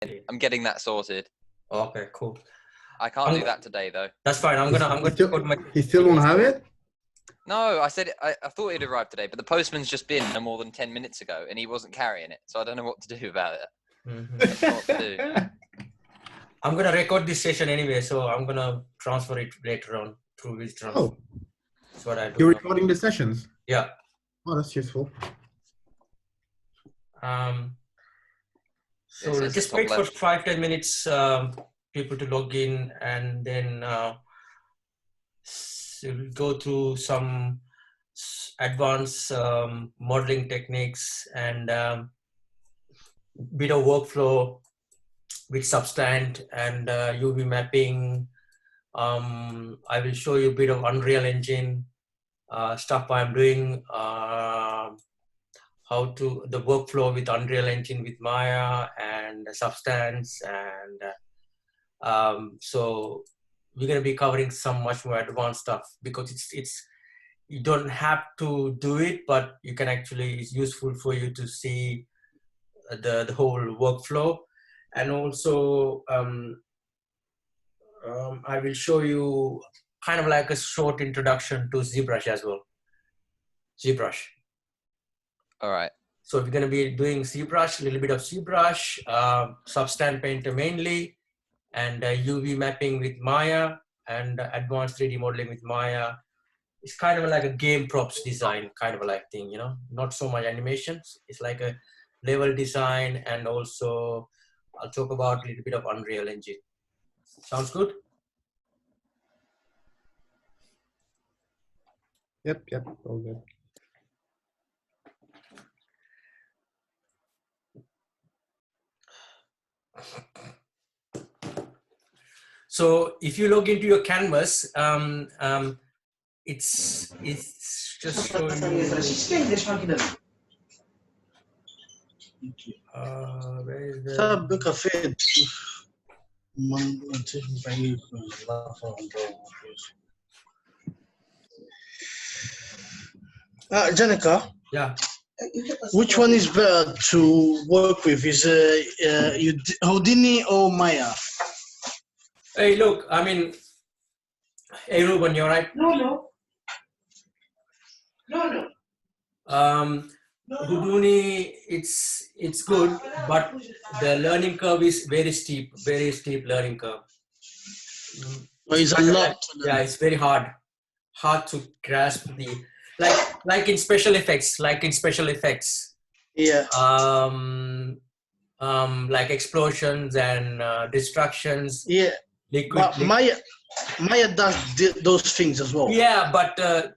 I'm getting that sorted. Okay, cool. I can't do that today though. That's fine. I'm gonna put my. He still won't have it? No, I said I thought it'd arrived today, but the postman's just been no more than 10 minutes ago, and he wasn't carrying it, so I don't know what to do about it. I don't know what to do. I'm gonna record this session anyway, so I'm gonna transfer it later on through this transfer. Oh, that's what I do. you're recording the sessions? Yeah. Oh, that's useful. So just wait for 5-10 minutes, people to log in, and then we'll go through some advanced modeling techniques and bit of workflow with Substand and UV mapping. I will show you a bit of Unreal Engine stuff I'm doing. How to the workflow with Unreal Engine with Maya and Substance, and so we're going to be covering some much more advanced stuff because it's you don't have to do it, but you can actually, it's useful for you to see the whole workflow. And also I will show you kind of like a short introduction to ZBrush as well. ZBrush. All right. So we're going to be doing ZBrush, a little bit of ZBrush, Substand Painter mainly, and UV mapping with Maya, and advanced 3D modeling with Maya. It's kind of like a game props design kind of like thing, you know, not so much animations. It's like a level design, and also I'll talk about a little bit of Unreal Engine. Sounds good? Yep, all good. So if you log into your canvas, it's just showing you. Where is the? Janika? Yeah. Which one is better to work with? Is Houdini or Maya? Hey, look, I mean, hey, Ruben, you're right. No. Houdini, it's good, but the learning curve is very steep learning curve. It's a lot. Yeah, it's very hard to grasp the like in special effects. Yeah. Like explosions and destructions. Yeah. But Maya does those things as well. Yeah, but the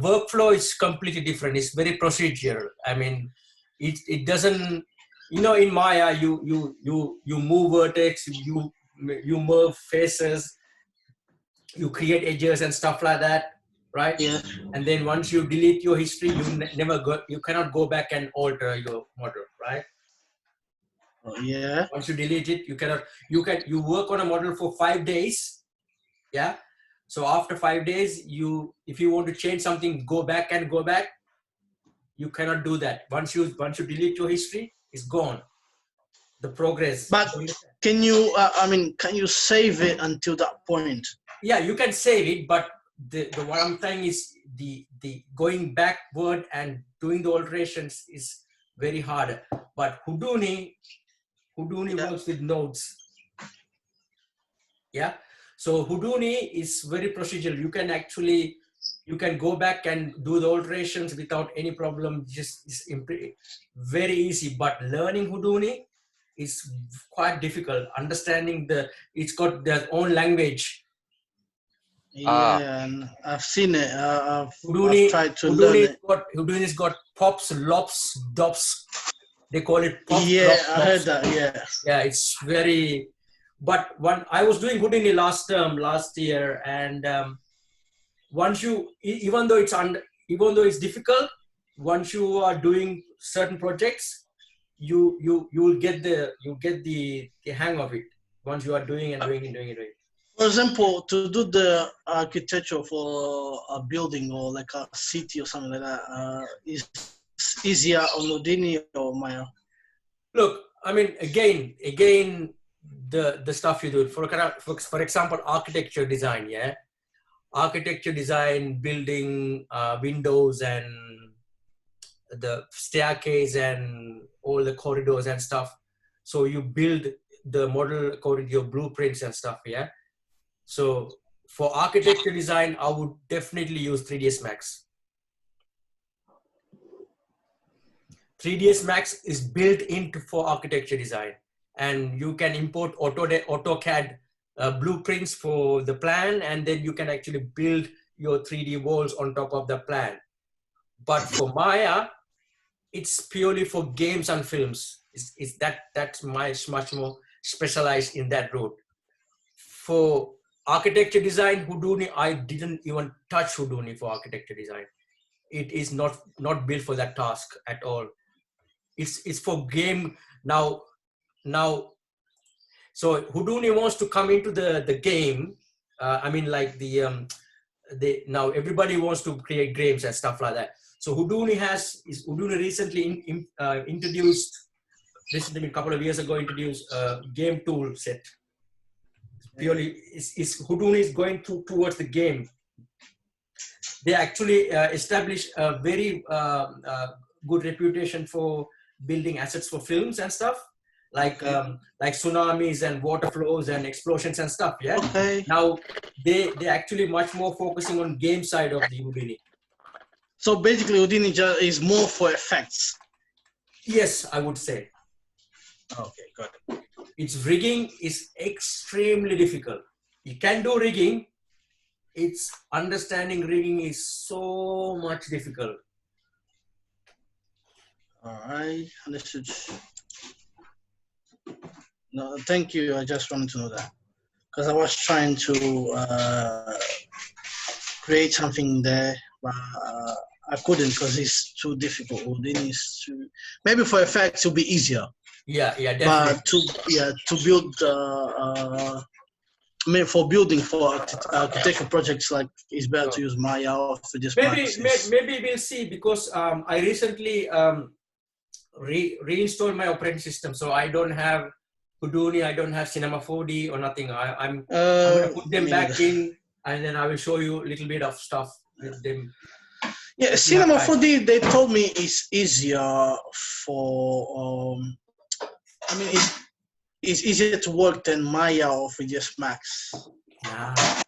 workflow is completely different. It's very procedural. I mean, it doesn't, you know, in Maya you move vertex, you move faces, you create edges and stuff like that, right? Yeah. And then once you delete your history, you cannot go back and alter your model, right? Yeah. Once you delete it, you work on a model for 5 days. Yeah. So after 5 days, if you want to change something, go back. You cannot do that. Once you delete your history, it's gone. The progress. But can you save it until that point? Yeah, you can save it, but what I'm saying is the going backward and doing the alterations is very hard. But Houdini works with nodes. Yeah. So Houdini is very procedural. You can go back and do the alterations without any problem. It's very easy. But learning Houdini is quite difficult. Understanding it's got their own language. Yeah, and I've seen it. I've tried to learn it. Houdini's got pops, lops, dops. They call it pops. Yeah, lops, I heard that. Yeah. Yeah, it's very. But when I was doing Houdini last year, and even though it's difficult, once you are doing certain projects, you will get the hang of it. Once you are doing it. For example, to do the architecture for a building or like a city or something like that, is easier on Houdini or Maya? Look, I mean, again, the stuff you do. For example, architecture design. Yeah, architecture design, building windows and the staircase and all the corridors and stuff. So you build the model according to your blueprints and stuff. Yeah. So for architecture design, I would definitely use 3ds Max. 3ds Max is built into for architecture design, and you can import AutoCAD blueprints for the plan, and then you can actually build your 3D walls on top of the plan. But for Maya, it's purely for games and films. That's much more specialized in that route. For architecture design, Houdini, I didn't even touch Houdini for architecture design. It is not built for that task at all. It's for game now. So Houdini wants to come into the game. I mean, like now everybody wants to create games and stuff like that. So Houdini recently introduced, recently a couple of years ago, introduced a game tool set. Purely, Houdini is going towards the game. They actually established a very good reputation for building assets for films and stuff, like tsunamis and water flows and explosions and stuff. Yeah. Okay. Now they actually much more focusing on game side of the Houdini. So basically, Houdini is more for effects. Yes, I would say. Okay, got it. Its rigging is extremely difficult. You can do rigging. It's understanding rigging is so much difficult. All right, understood. No, thank you. I just wanted to know that because I was trying to create something there, but I couldn't because it's too difficult. Houdini is too. Maybe for effects it'll be easier. Yeah, definitely. But to build, I mean, for building for architecture projects, like it's better to use Maya or for just maybe we'll see, because I recently reinstalled my operating system, so I don't have Houdini, I don't have Cinema 4D or nothing. I'm going to put them back in, and then I will show you a little bit of stuff with them. Yeah, Cinema 4D, they told me is easier for. I mean, it's easier to work than Maya or 3ds Max. Nah. I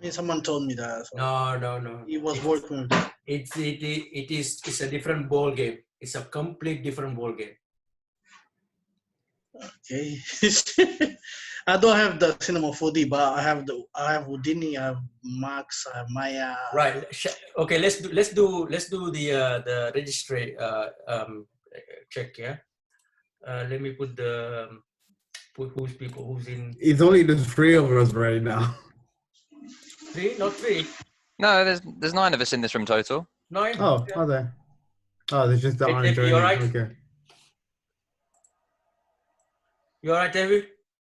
mean, someone told me that. So No. He was working with that. It's a different ball game. It's a complete different ball game. Okay. I don't have the Cinema 4D, but I have Houdini, I have Max, I have Maya. Right. Okay. Let's do the registry check. Yeah. Let me put who's in. It's only the 3 of us right now. 3? Not 3. No, there's 9 of us in this room total. 9. Oh, are there? Oh, there's just the orange. You alright? Okay. You alright, David?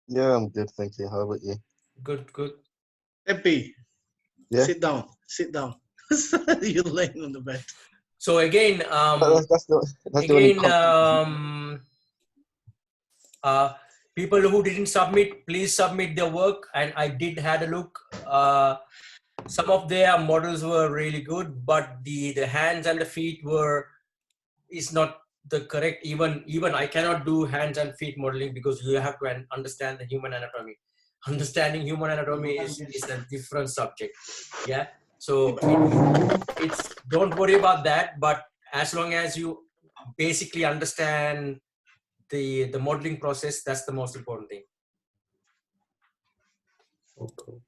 Yeah, I'm good, thank you. How about you? Good. Happy. Yeah. Sit down. You're laying on the bed. So again, people who didn't submit, please submit their work. And I did had a look. Some of their models were really good, but the hands and the feet is not the correct. Even I cannot do hands and feet modeling because you have to understand the human anatomy. Understanding human anatomy is a different subject. Yeah. So it's don't worry about that. But as long as you basically understand the modeling process, that's the most important thing. Okay.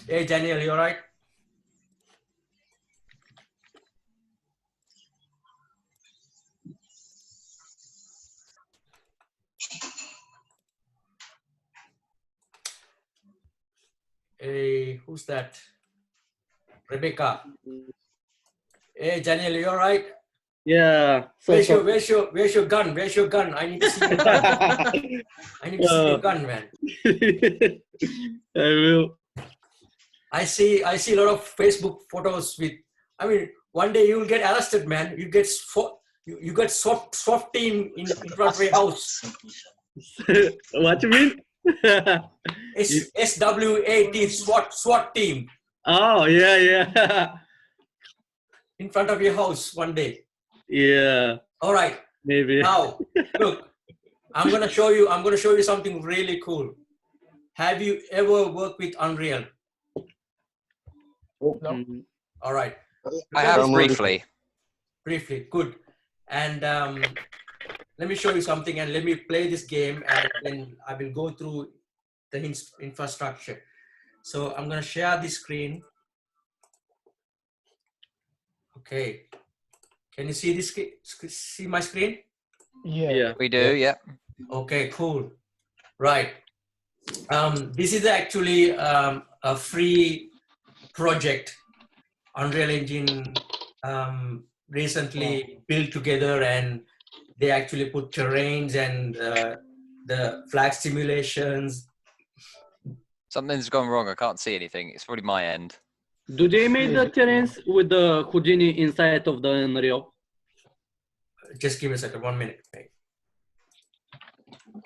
Hey, Daniel, you all right? Hey, who's that? Rebecca. Hey, Daniel, you all right? Yeah. Where's your gun? Where's your gun? I need to see your gun. I need to see your gun, man. I will. I see a lot of Facebook photos with. I mean, one day you'll get arrested, man. You get You got SWAT team in front of your house. What you mean? SWAT SWAT team Oh, yeah. in front of your house one day. Yeah, All right. maybe. Now, look, I'm gonna show you something really cool. Have you ever worked with Unreal? No. Mm. All right. I have I'm briefly. Briefly, good. And let me show you something, and let me play this game, and then I will go through the infrastructure. So I'm gonna share this screen. Okay. Can you see this? See my screen? Yeah. We do, yeah. Okay, cool. Right. This is actually a free project Unreal Engine recently built together, and they actually put terrains and the flag simulations. Something's gone wrong. I can't see anything. It's probably my end. Do they make the terrains with the Houdini inside of the Unreal? Just give me a second, 1 minute.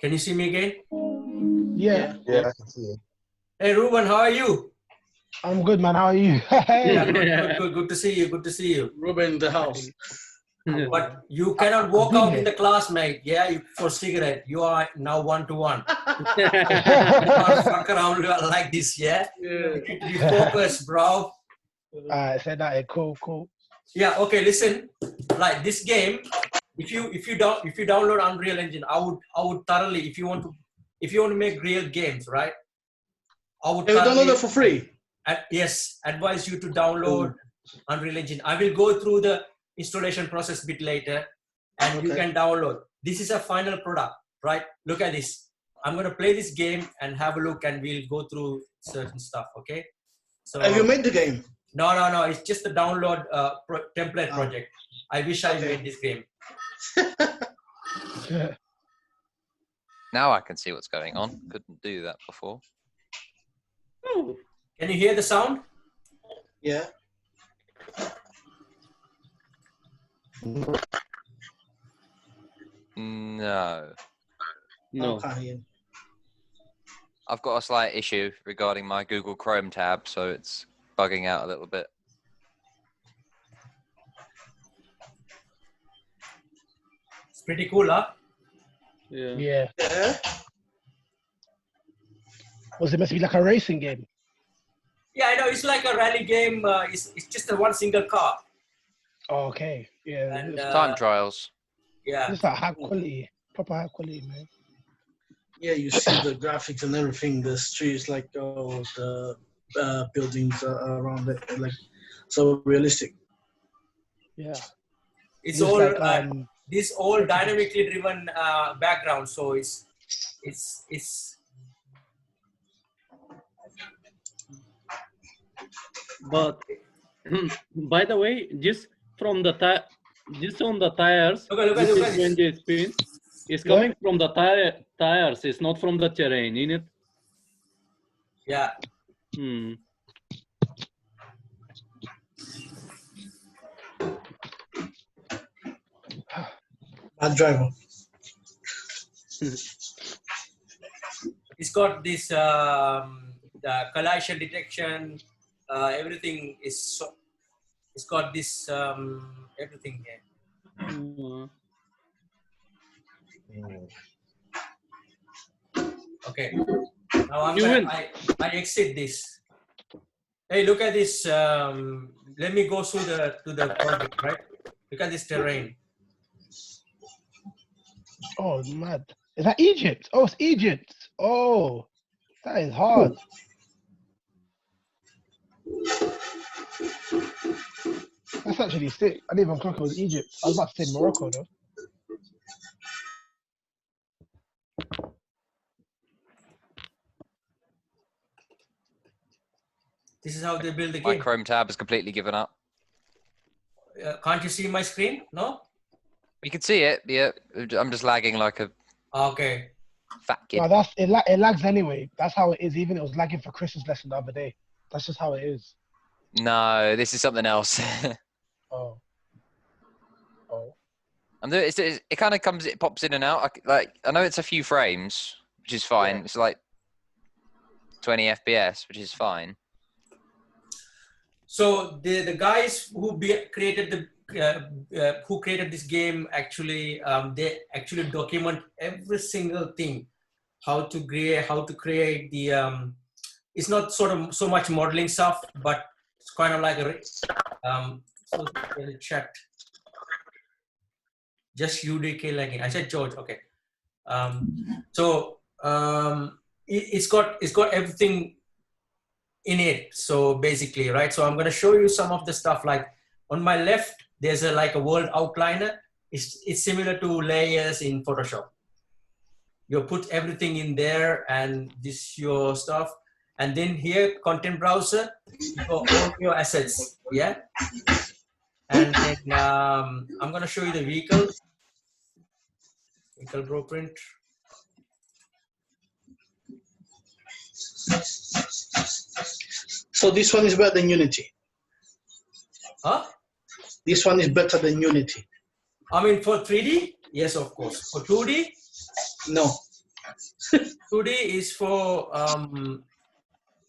Can you see me again? Yeah, Yeah, I can see you. Hey, Ruben, how are you? I'm good, man. How are you? Yeah, good to see you. Good to see you. Ruben in the house. But you cannot walk out in the class, mate. Yeah, for cigarette. You are now 1-to-1. You can't fuck around like this, yeah? You need to be focused, bro. Alright, said that. Cool. Yeah, okay, listen. Like this game, if you download Unreal Engine, I would thoroughly, if you want to make real games, right? I would Have you thoroughly, downloaded it for free? yes, advise you to download Unreal Engine. I will go through the installation process a bit later, and you can download. This is a final product, right? Look at this. I'm gonna play this game and have a look, and we'll go through certain stuff. Okay. So Have you made the game? No. It's just a download template project. I wish I made this game. Now I can see what's going on. Couldn't do that before. Can you hear the sound? Yeah. No. No. Okay. I've got a slight issue regarding my Google Chrome tab, so it's bugging out a little bit. It's pretty cool, huh? Yeah. Yeah. Yeah. Was it must be like a racing game? Yeah, I know. It's like a rally game. It's just a one single car. Oh, okay. Yeah. And, Time trials. Yeah. It's like high quality, proper high quality, man. Yeah, you see the graphics and everything. The streets, like the buildings around it, like so realistic. Yeah. It's Just all like, this all dynamically driven background. So it's. But by the way, just from the just on the tires, Look at this this. is when they spin. It's Yeah. coming from the tires. It's not from the terrain, in it. Yeah. Hmm. Bad driver. It's got this the collision detection. Everything is so. It's got this everything here. Okay. Now I exit this. Hey, look at this. Let me go through to the project, right? Look at this terrain. oh, mad. Is that Egypt? Oh, it's Egypt. Oh, that is hard. That's actually sick. I didn't even clock it was Egypt. I was about to say Morocco, though. This is how they build the My game. Chrome tab has completely given up. Can't you see my screen? No? You can see it, yeah. I'm just lagging like a Okay. fat kid. No, it lags anyway. That's how it is. Even it was lagging for Chris's lesson the other day. That's just how it is. No, this is something else. Oh. It kind of comes, it pops in and out. I know it's a few frames, which is fine. Yeah. It's like 20 FPS, which is fine. So the guys who created who created this game actually they actually document every single thing, how to create the it's not sort of so much modeling stuff, but it's kind of like a so chat. Just UDK lagging. I said George. Okay. It's got everything in it. So basically, right. So I'm going to show you some of the stuff. Like on my left, there's like a world outliner. It's similar to layers in Photoshop. You put everything in there, and this your stuff. And then here, content browser, you got all your assets. Yeah. And then I'm going to show you the vehicle blueprint. So this one is better than Unity. Huh? This one is better than Unity. I mean, for 3D, yes, of course. For 2D, no. 2D is for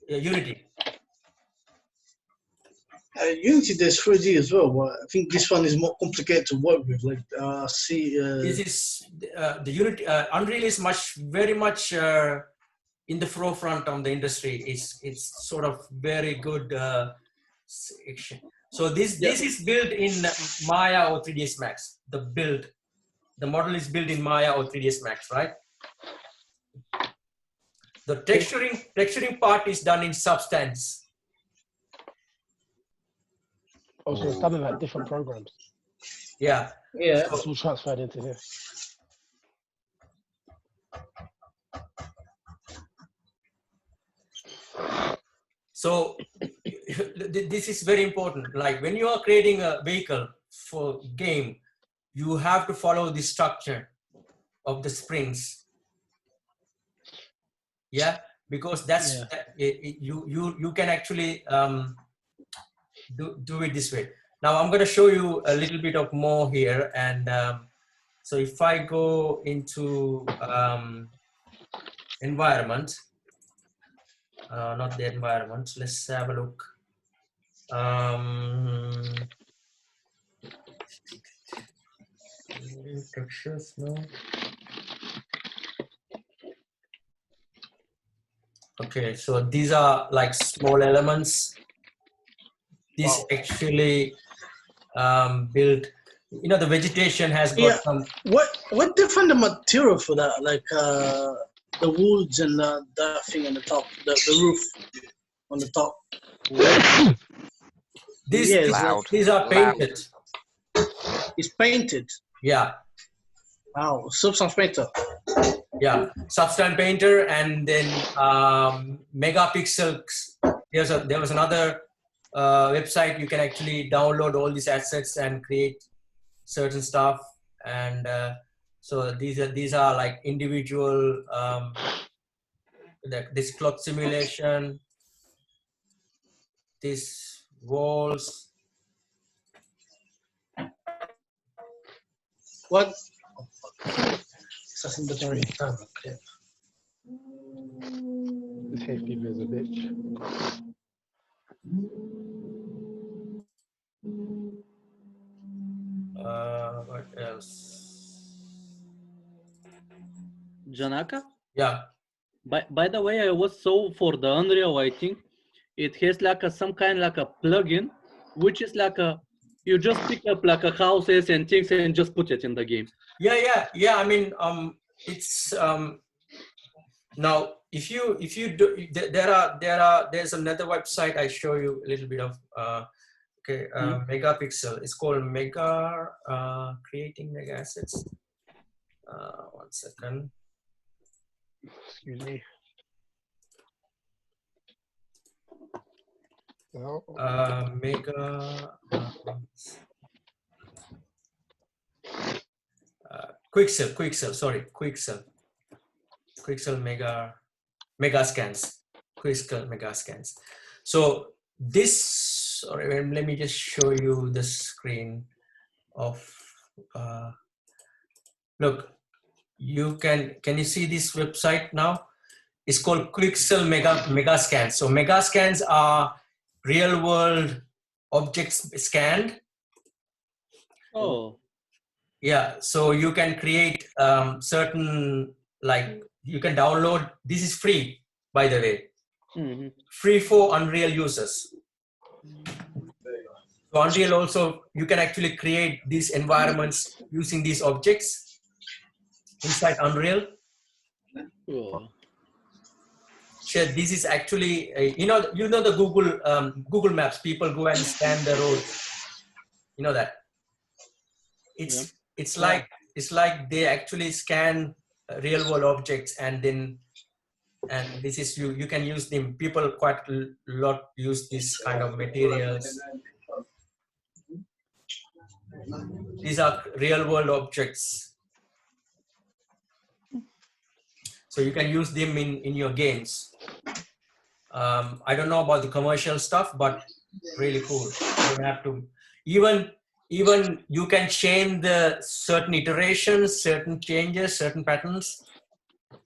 Unity. Unity, there's 3D as well, but I think this one is more complicated to work with. Like, this is the Unity. Unreal is very much in the forefront of the industry. It's sort of very good section. So this is built in Maya or 3ds Max. The model is built in Maya or 3ds Max, right? The texturing part is done in Substance. Also, it's done in like different programs. Yeah. Yeah. It's all transferred into here. So this is very important. Like when you are creating a vehicle for game, you have to follow the structure of the springs. Yeah, because that's you can actually do it this way. Now I'm going to show you a little bit of more here, and so if I go into environment, not the environment, let's have a look. Textures, no. Okay, so these are like small elements. This actually built, you know, the vegetation has got some. What different the material for that? Like the woods and that thing on the top, the roof on the top. These are painted. It's painted. Yeah. Wow, Substance Painter. Yeah, Substance Painter, and then Megapixel. There was another website you can actually download all these assets and create certain stuff, and so these are like individual this clock simulation, these walls. What? This hay fever is a bitch. What else? Janaka? Yeah. By the way, I was so for the Unreal, I think it has like some kind like a plugin, which is like you just pick up like houses and things and just put it in the game. Yeah. I mean, it's now if you do, there's another website I show you a little bit of. Megapixel. It's called creating mega assets. 1 second. Excuse me. No. Quixel, sorry, Quixel mega scans. Quixel mega scans. So this, sorry, let me just show you the screen of look, can you see this website now? It's called Quixel Megascans. So Megascans are real world objects scanned. Oh. Yeah, so you can create certain, like you can download, this is free, by the way. Mm-hmm. Free for Unreal users. So Unreal also, you can actually create these environments using these objects inside Unreal. Oh. So this is actually, you know the Google Maps, people go and scan the roads. You know that. It's like they actually scan real world objects, and this is you can use them. People quite a lot use this kind of materials. These are real world objects, so you can use them in your games. I don't know about the commercial stuff, but really cool. You don't have to even you can change the certain iterations, certain changes, certain patterns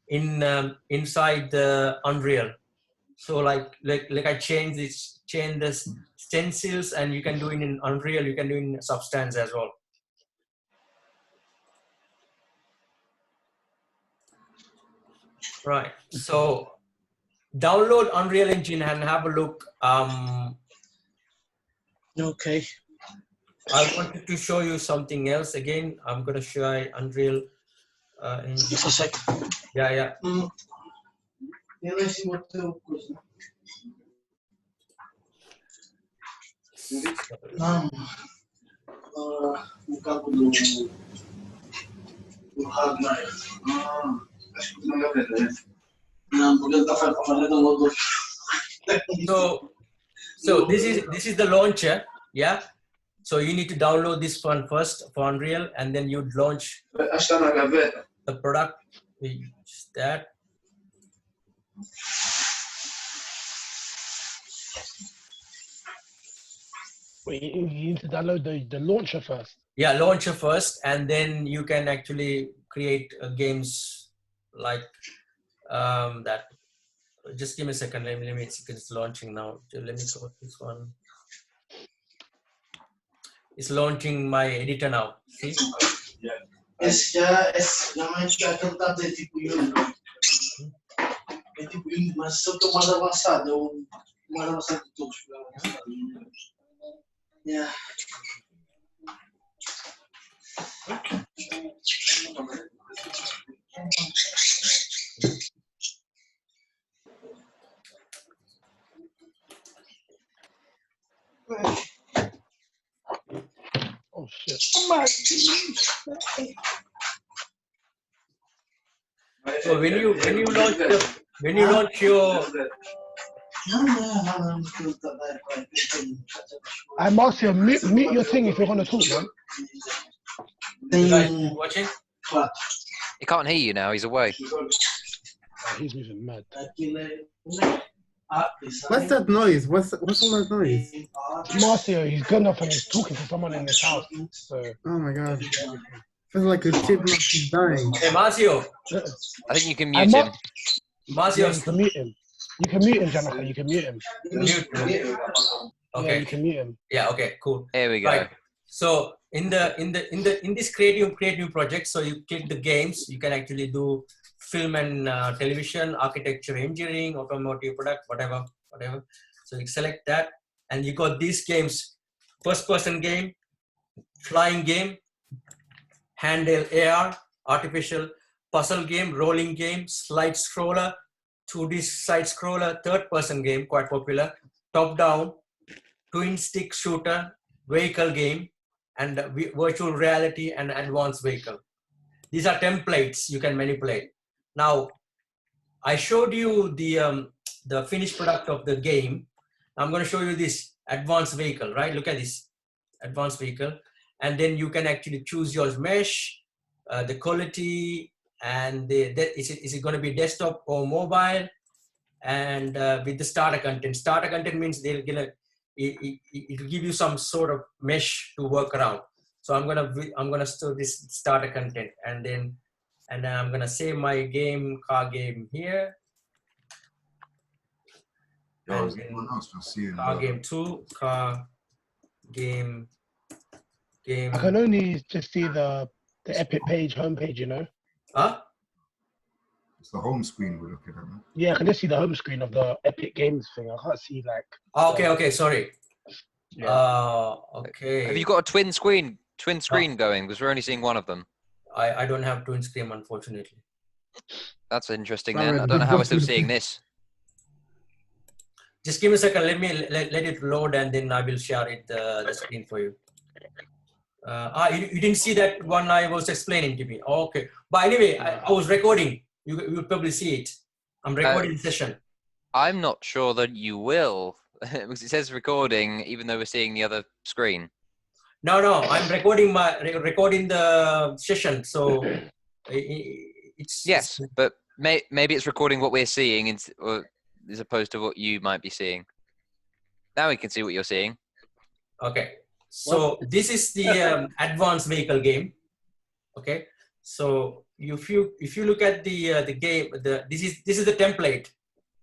inside the Unreal. So like I change the stencils, and you can do it in Unreal, you can do it in Substance as well. Right. So download Unreal Engine and have a look. Okay. I wanted to show you something else again. I'm going to show you Unreal Engine. Just a sec. Yeah. So this is the launcher, yeah. So you need to download this one first for Unreal, and then you launch the product. Just that. Wait, you need to download the launcher first. Yeah, launcher first, and then you can actually create games like that. Just give me a second. Let me see. It's launching now. Let me go with this one. It's launching my editor now. See? Yeah. Oh shit. So when you launch your I Marcio, mute your thing if you're gonna talk, man. you guys watching? He can't hear you now. He's away. Oh, he's moving mad. What's that noise? What's all that noise? Marcio, he's gone off and he's talking to someone in his house. So Oh my god. Feels like a chipmunk is dying. Hey, Marcio. I think you can mute him. Marcio. yeah, you can mute him. You can mute him, Janaka. You can mute him. Mute. Yeah, Okay. you can mute him. Yeah. Okay. Cool. Here we go. Right. So in this create new project, so you click the games. You can actually do film and television, architecture, engineering, automotive product, whatever. So you select that, and you got these games: first-person game, flying game, handheld AR, artificial, puzzle game, rolling game, slide scroller, 2D side scroller, third-person game, quite popular, top-down, twin stick shooter, vehicle game, and virtual reality and advanced vehicle. These are templates you can manipulate. Now, I showed you the finished product of the game. I'm going to show you this advanced vehicle, right? Look at this advanced vehicle. And then you can actually choose your mesh, the quality, and is it going to be desktop or mobile? And with the starter content. Starter content means it will give you some sort of mesh to work around. So I'm gonna store this starter content, and then I'm gonna save my car game here. Yo, is anyone else just seeing Car game 2, car game. I can only just see the Epic page, homepage, you know. Huh? It's the home screen we're looking at, man. Yeah, I can just see the home screen of the Epic Games thing. I can't see like. Oh, okay, sorry. Yeah. Okay. Have you got a twin screen going? Because we're only seeing one of them. I don't have twin screen, unfortunately. That's interesting then. I don't know how we're still seeing this. Just give me a second. Let me let it load, and then I will share it the screen for you. You didn't see that one I was explaining to me. Okay, but anyway, I was recording. You probably see it. I'm recording the session. I'm not sure that you will, because it says recording, even though we're seeing the other screen. No, I'm recording the session. So it's yes, but maybe it's recording what we're seeing as opposed to what you might be seeing. Now we can see what you're seeing. Okay. So this is the advanced vehicle game. Okay. So if you look at the game, this is the template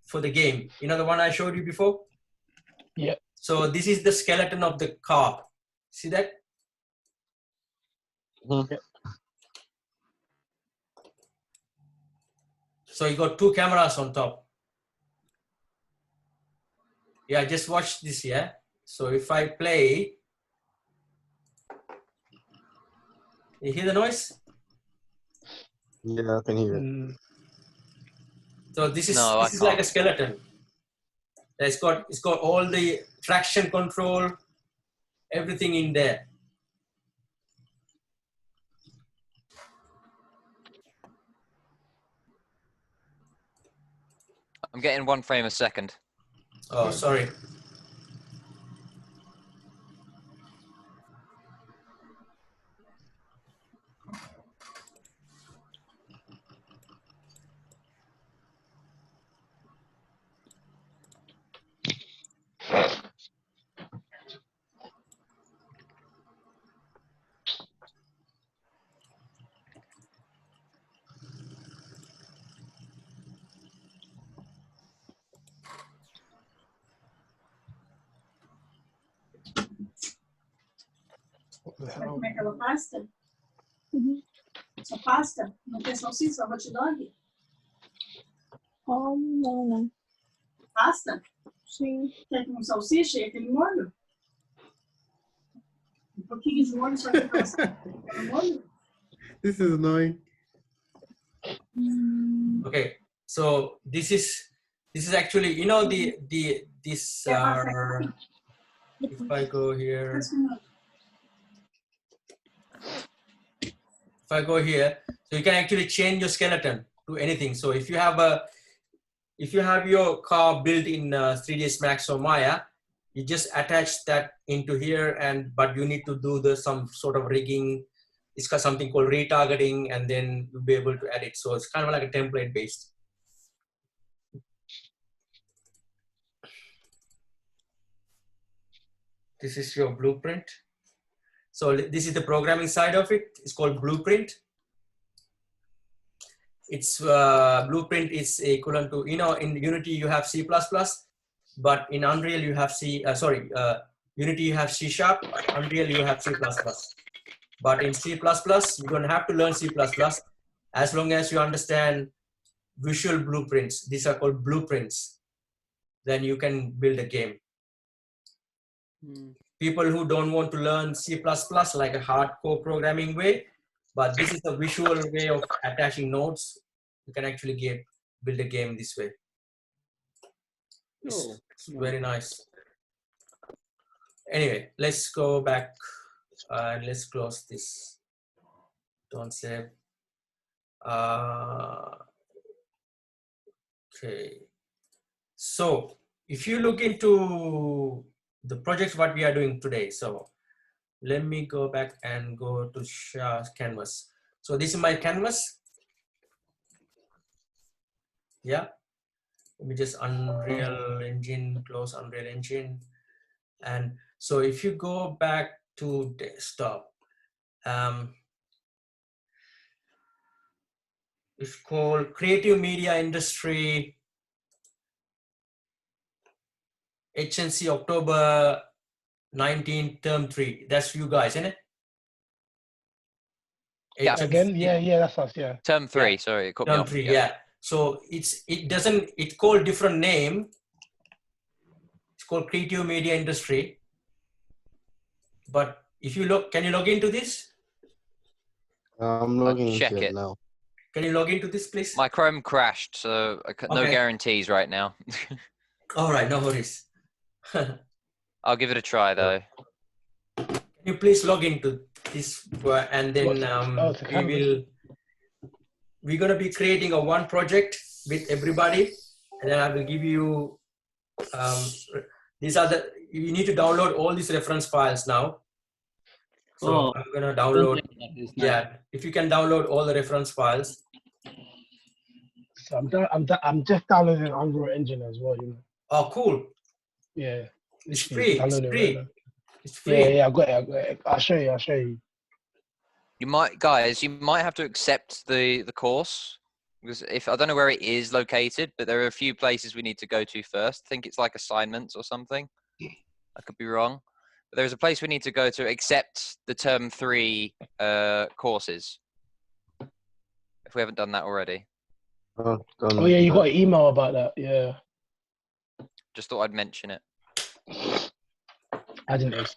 for the game. You know, the one I showed you before. Yeah. So this is the skeleton of the car. See that? Yeah. So you got 2 cameras on top. Yeah, just watch this. Yeah. So if I play. You hear the noise? Yeah, I can hear it. So this is like a skeleton. It's got all the traction control, everything in there. I'm getting 1 frame a second. Oh, sorry. Vai comer aquela pasta? Essa pasta? Não tem salsicha, hot dog? Não. Pasta? Sim. Quer com salsicha e aquele molho? Um pouquinho de molho só que aquela molho? This is annoying. Okay, so this is actually, you know, this if I go here. If I go here, so you can actually change your skeleton to anything. So if you have your car built in 3ds Max or Maya, you just attach that into here, but you need to do some sort of rigging. It's got something called retargeting, and then you'll be able to add it. So it's kind of like a template based. This is your blueprint. So this is the programming side of it. It's called Blueprint. It's Blueprint is equivalent to, you know, in Unity you have C++, but in Unreal you have Unity you have C#, Unreal you have C++. But in C++, you don't have to learn C++ as long as you understand visual blueprints. These are called blueprints. Then you can build a game. People who don't want to learn C++ like a hardcore programming way, but this is a visual way of attaching nodes. You can actually build a game this way. It's very nice. Anyway, let's go back and let's close this. Don't save. Okay. So if you look into the projects what we are doing today, so let me go back and go to canvas. So this is my canvas. Yeah, let me just Unreal Engine, close Unreal Engine. And so if you go back to desktop, it's called Creative Media Industry HNC October 19 term 3. That's you guys, isn't it? Yeah. Again, yeah, that's us, yeah. Term 3, Yeah. sorry, it caught me Term off. 3, yeah. So it's called different name. It's called Creative Media Industry. But if you look, can you log into this? I'm logging into check it it. now. Can you log into this, please? My Chrome crashed, so no Okay. guarantees right now. All right, no worries. I'll give it a try though. Can you please log into this, and then it's a canvas. we're gonna be creating a one project with everybody, and then I will give you these are the, you need to download all these reference files now. So I'm gonna download. Yeah, if you can download all the reference files. So I'm just downloading Unreal Engine as well, you know. Oh, cool. Yeah. It's free. It's Download it free. right now. It's free. Yeah, I got it. I'll show you. You might have to accept the course, because if I don't know where it is located, but there are a few places we need to go to first. I think it's like assignments or something. I could be wrong. But there's a place we need to go to accept the term 3 courses. If we haven't done that already. Oh yeah, you got an email about that. Yeah. Just thought I'd mention it. I didn't.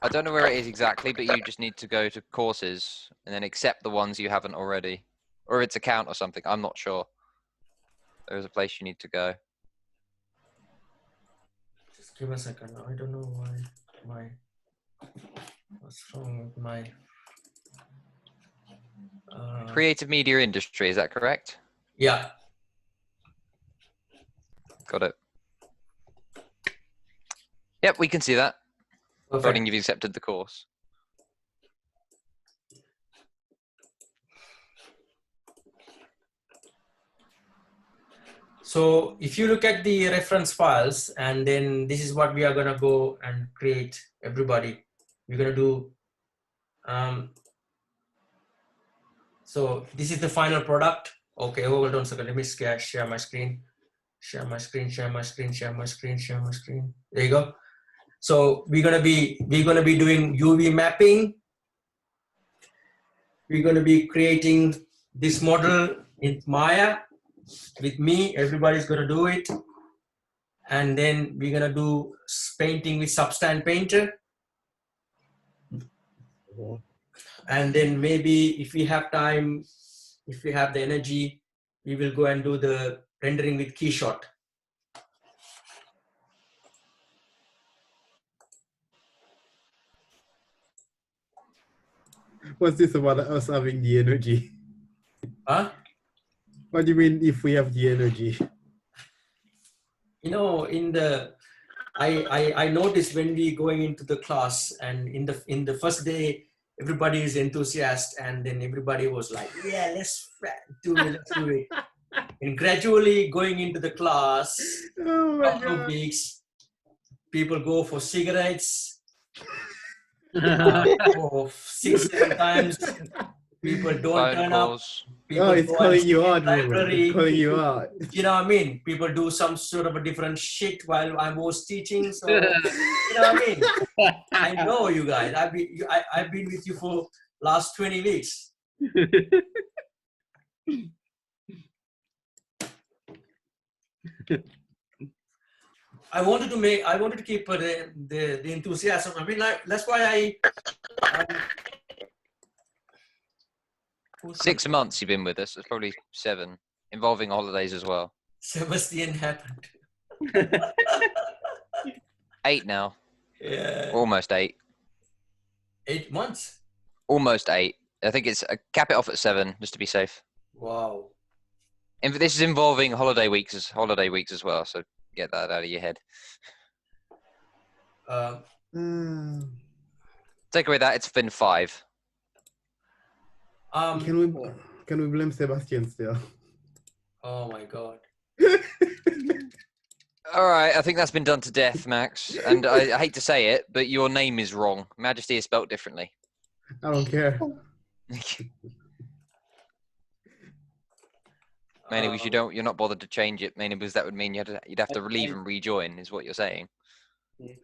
I don't know where it is exactly, but you just need to go to courses and then accept the ones you haven't already. Or it's account or something, I'm not sure. There's a place you need to go. Just give a second. I don't know why what's wrong with my Creative media industry, is that correct? Yeah. Got it. Yep, we can see that. Perfect. Providing you've accepted the course. So if you look at the reference files, and then this is what we are gonna go and create, everybody. We're gonna do, so this is the final product. Okay, hold on a second, let me share my screen. Share my screen. There you go. So we're gonna be doing UV mapping. We're gonna be creating this model in Maya with me. Everybody's gonna do it, and then we're gonna do painting with Substance Painter. And then maybe if we have time, if we have the energy, we will go and do the rendering with Keyshot. What's this about us having the energy? Huh? What do you mean if we have the energy? You know, I noticed when we going into the class, and in the first day, everybody is enthusiastic, and then everybody was like, yeah, let's do it. And gradually going into the class, couple of weeks, people go for cigarettes. For 6-7 times, people don't turn up. People it's calling you out, library. it's calling you out. You know what I mean? People do some sort of a different shit while I was teaching. So you know what I mean? I know you guys. I've been with you for last 20 weeks. I wanted to keep the enthusiasm. I mean, like, that's why 6 months you've been with us. It's probably 7, involving holidays as well. Sebastian happened. 8 now. Yeah. Almost 8. 8 months. Almost 8. I think it's cap it off at 7 just to be safe. Wow. And this is involving holiday weeks as well. So get that out of your head. Take away that, it's been 5. Can we blame Sebastian still? Oh my God. All right, I think that's been done to death, Max. And I hate to say it, but your name is wrong. Majesty is spelt differently. I don't care. Mainly because you're not bothered to change it. Mainly because that would mean you'd have to leave and rejoin, is what you're saying.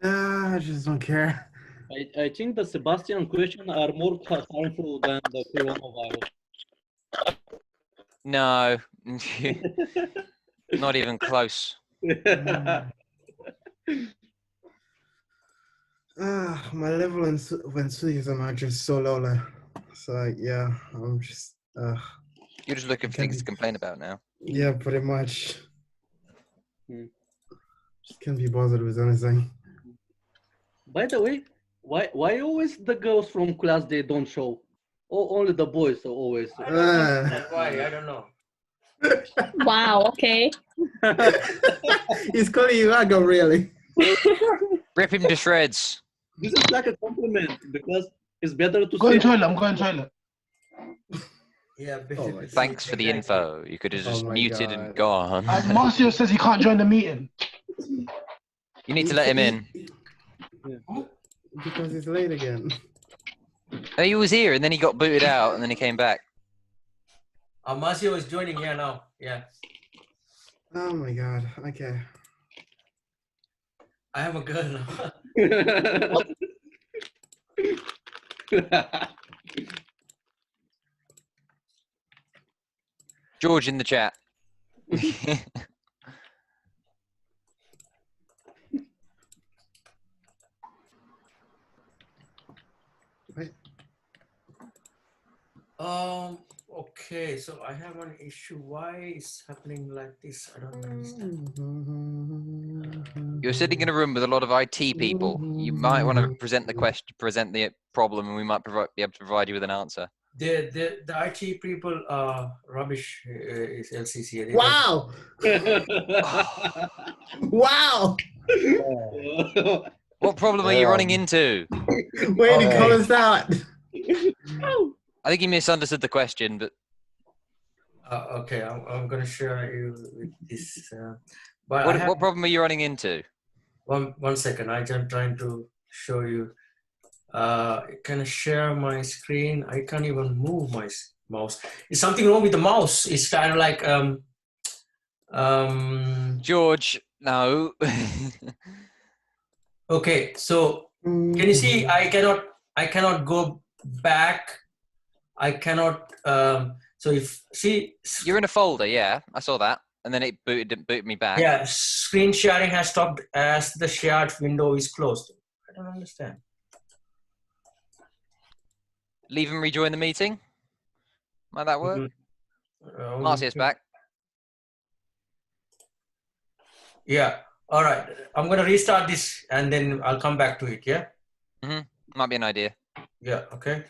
I just don't care. I think the Sebastian question are more harmful than the coronavirus. No, not even close. My level in Suizum are just so low. Like, so yeah, I'm just. You're just looking for things to complain about now. Yeah, pretty much. Hmm. Just can't be bothered with anything. By the way, why always the girls from class they don't show? Or only the boys are always. I don't understand why. I don't know. Wow, okay. He's calling you Agam, really. Rip him to shreds. This is like a compliment because it's better to Go in say. toilet. I'm going toilet. Yeah. Oh, Thanks for the info. You could have just muted and gone. And Marcio says he can't join the meeting. You need to let him in. Because it's late again. Oh, he was here and then he got booted out and then he came back. Marcio is joining here now. Yeah. Oh my god. Okay. I have a girl now. George in the chat. Right. Okay, so I have one issue. Why is happening like this? I don't understand. You're sitting in a room with a lot of IT people. You might want to present the question, present the problem, and we might be able to provide you with an answer. The IT people are rubbish. Is LCC. They Wow! Wow! What problem are you running into? Way to call us out. I think you misunderstood the question, but okay, I'm gonna share you with this. But what problem are you running into? One second. I'm just trying to show you. Can I share my screen? I can't even move my mouse. Is something wrong with the mouse? It's kind of like George, no. Okay, so can you see? I cannot go back. I cannot. So if see, You're in a folder, yeah, I saw that, and then it booted me back. yeah, screen sharing has stopped as the shared window is closed. I don't understand. Leave and rejoin the meeting. Might that work? Marcia's back. Yeah. All right. I'm gonna restart this and then I'll come back to it. Yeah. Might be an idea. Yeah. Okay.